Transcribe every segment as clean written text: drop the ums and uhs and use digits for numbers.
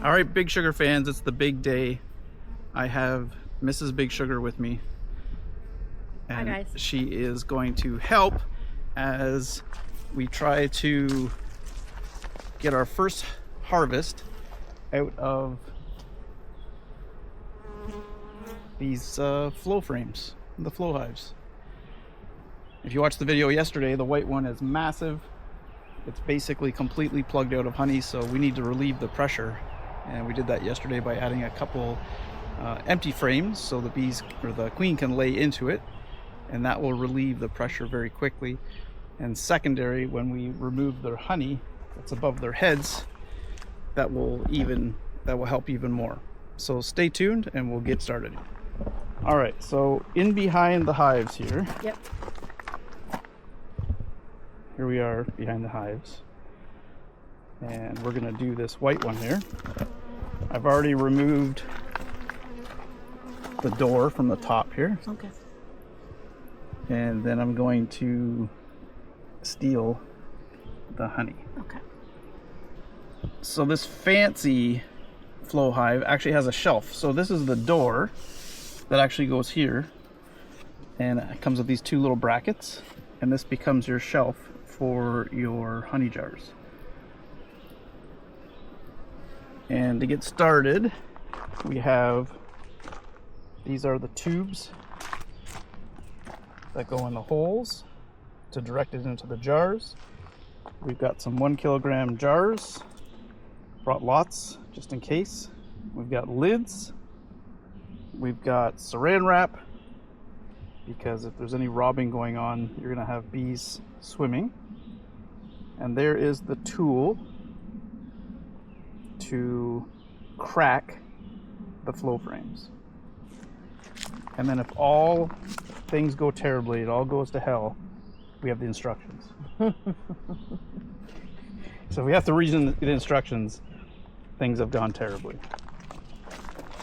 All right, Big Sugar fans, it's the big day. I have Mrs. Big Sugar with me. And hi guys. She is going to help as we try to get our first harvest out of these flow frames, the flow hives. If you watched the video yesterday, the white one is massive. It's basically completely plugged out of honey, so we need to relieve the pressure. And we did that yesterday by adding a couple empty frames so the bees or the queen can lay into it, and that will relieve the pressure very quickly. And secondary, when we remove their honey that's above their heads, that will help even more. So stay tuned and we'll get started. All right, so in behind the hives here. Yep. Here we are behind the hives. And we're gonna do this white one here. I've already removed the door from the top here. Okay. And then I'm going to steal the honey. Okay. So this fancy flow hive actually has a shelf. So this is the door that actually goes here, and it comes with these two little brackets, and this becomes your shelf for your honey jars. And to get started, these are the tubes that go in the holes to direct it into the jars. We've got some 1 kilogram jars, brought lots just in case. We've got lids, we've got saran wrap, because if there's any robbing going on, you're gonna have bees swimming. And there is the tool to crack the flow frames. And then if all things go terribly, it all goes to hell, we have the instructions. So if we have to read the instructions, things have gone terribly.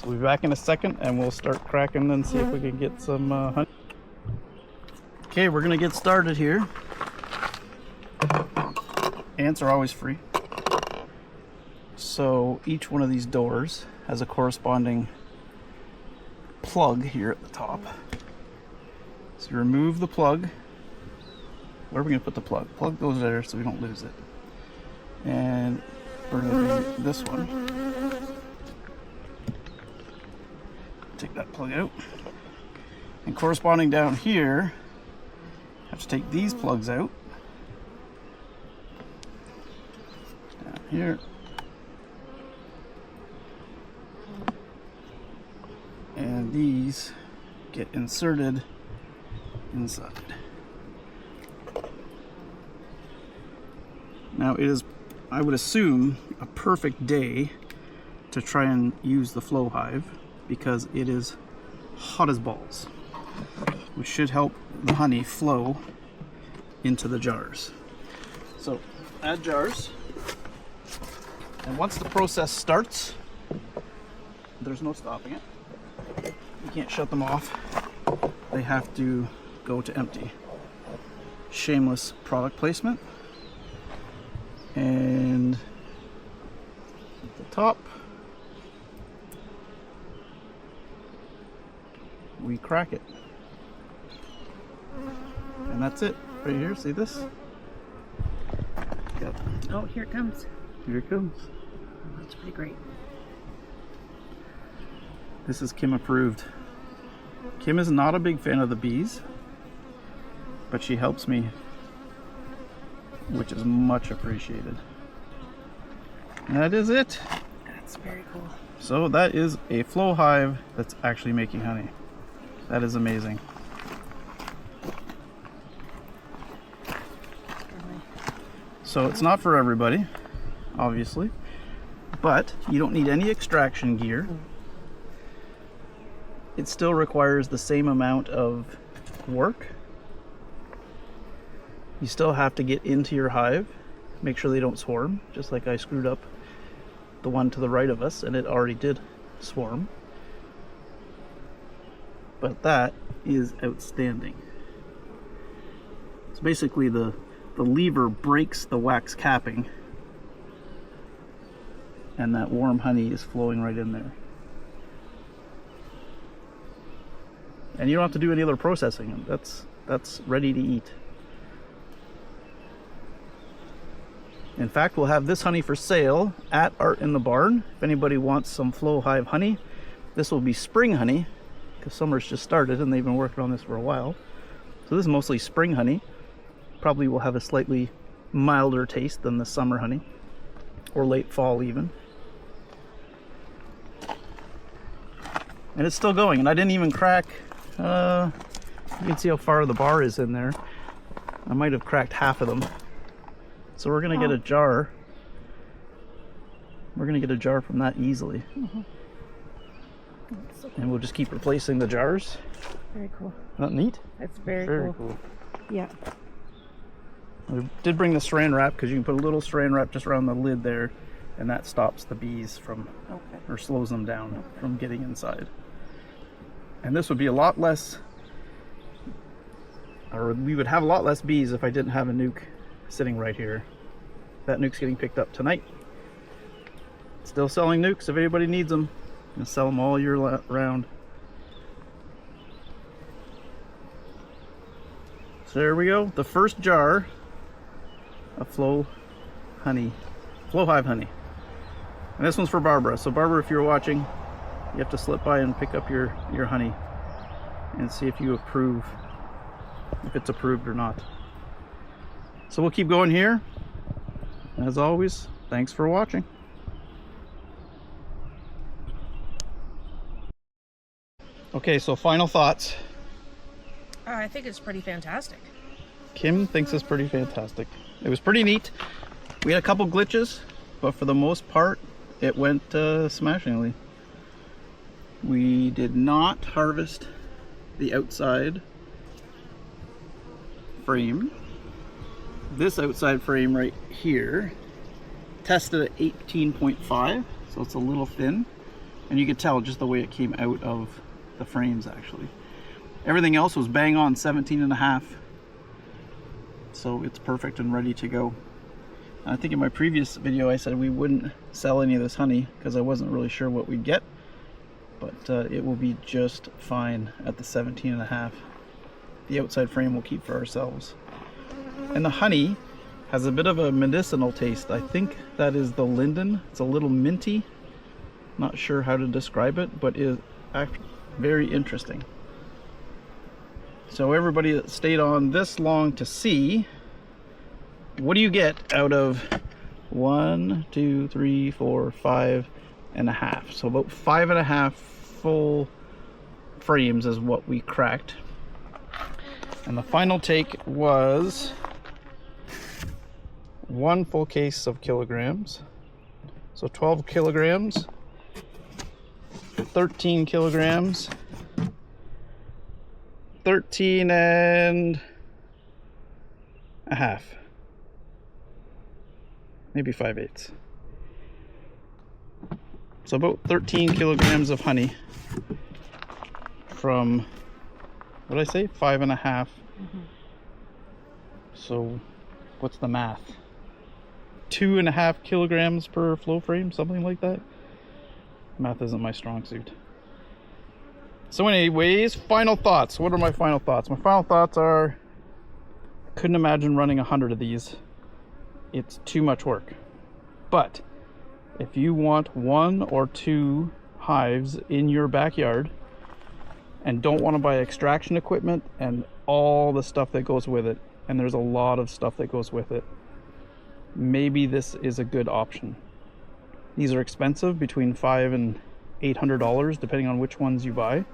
So we'll be back in a second and we'll start cracking and see if we can get some honey. Okay, we're gonna get started here. Ants are always free. So each one of these doors has a corresponding plug here at the top. So you remove the plug. Where are we going to put the plug? Plug goes there so we don't lose it. And we're going to do this one. Take that plug out. And corresponding down here, have to take these plugs out. Down here. And these get inserted inside. Now it is, I would assume, a perfect day to try and use the flow hive because it is hot as balls, which should help the honey flow into the jars. So add jars, and once the process starts, there's no stopping it. You can't shut them off. They have to go to empty. Shameless product placement. And at the top, we crack it. And that's it. Right here, see this? Yep. Oh, here it comes. Here it comes. Oh, that's pretty great. This is Kim approved. Kim is not a big fan of the bees, but she helps me, which is much appreciated. And that is it. That's very cool. So that is a flow hive that's actually making honey. That is amazing. So it's not for everybody, obviously, but you don't need any extraction gear. It still requires the same amount of work. You still have to get into your hive, make sure they don't swarm, just like I screwed up the one to the right of us and it already did swarm. But that is outstanding. So basically the lever breaks the wax capping and that warm honey is flowing right in there. And you don't have to do any other processing. That's ready to eat. In fact, we'll have this honey for sale at Art in the Barn. If anybody wants some Flow Hive honey, this will be spring honey, because summer's just started and they've been working on this for a while. So this is mostly spring honey. Probably will have a slightly milder taste than the summer honey, or late fall even. And it's still going, and I didn't even crack, you can see how far the bar is in there. I might have cracked half of them. So we're gonna get a jar. We're gonna get a jar from that easily. And we'll just keep replacing the jars. Very cool. Not neat? That's very cool. Yeah. We did bring the saran wrap because you can put a little saran wrap just around the lid there, and that stops the bees from, or slows them down from getting inside. And this would be a lot less, or we would have a lot less bees if I didn't have a nuke sitting right here. That nuke's getting picked up tonight. Still selling nukes if anybody needs them. I'm gonna sell them all year round. So there we go, the first jar of Flow Hive honey. And this one's for Barbara. So Barbara, if you're watching, you have to slip by and pick up your honey and see if you approve, if it's approved or not. So we'll keep going here. As always, thanks for watching. Okay, so final thoughts. I think it's pretty fantastic. Kim thinks it's pretty fantastic. It was pretty neat. We had a couple glitches, but for the most part, it went smashingly. We did not harvest the outside frame. This outside frame right here tested at 18.5, so it's a little thin, and you could tell just the way it came out of the frames. Actually, everything else was bang on 17.5, so it's perfect and ready to go. And I think in my previous video I said we wouldn't sell any of this honey because I wasn't really sure what we'd get, but it will be just fine at the 17.5. The outside frame we'll keep for ourselves. And the honey has a bit of a medicinal taste. I think that is the linden. It's a little minty. Not sure how to describe it, but is actually very interesting. So everybody that stayed on this long to see, what do you get out of 1, 2, 3, 4, 5.5? So about 5.5 full frames is what we cracked. And the final take was 1 full case of kilograms. So 12 kilograms, 13 kilograms, 13.5, maybe 5/8. So about 13 kilograms of honey from, what did I say, 5.5. So what's the math? 2.5 kilograms per flow frame, something like that. Math isn't my strong suit. So anyways, final thoughts. What are my final thoughts? My final thoughts are, I couldn't imagine running 100 of these. It's too much work. But if you want 1 or 2 hives in your backyard and don't want to buy extraction equipment and all the stuff that goes with it, and there's a lot of stuff that goes with it, maybe this is a good option. These are expensive, between $500 and $800 depending on which ones you buy.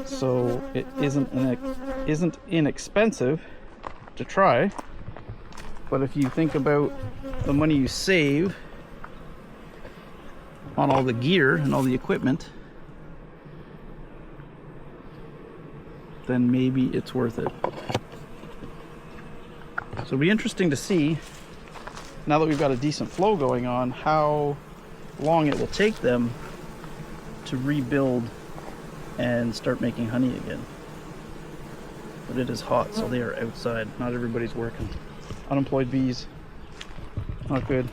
So it isn't inexpensive to try. But if you think about the money you save on all the gear and all the equipment, then maybe it's worth it. So it'll be interesting to see, now that we've got a decent flow going on, how long it will take them to rebuild and start making honey again. But it is hot, so they are outside. Not everybody's working. Unemployed bees, not good.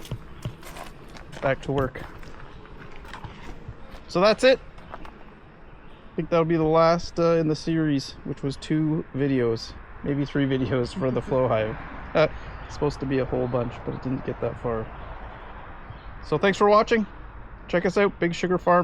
back to work. So that's it. I think that'll be the last in the series, which was 2 videos, maybe 3 videos for the flow hive. It's supposed to be a whole bunch, but it didn't get that far. So thanks for watching. Check us out, Big Sugar Farm.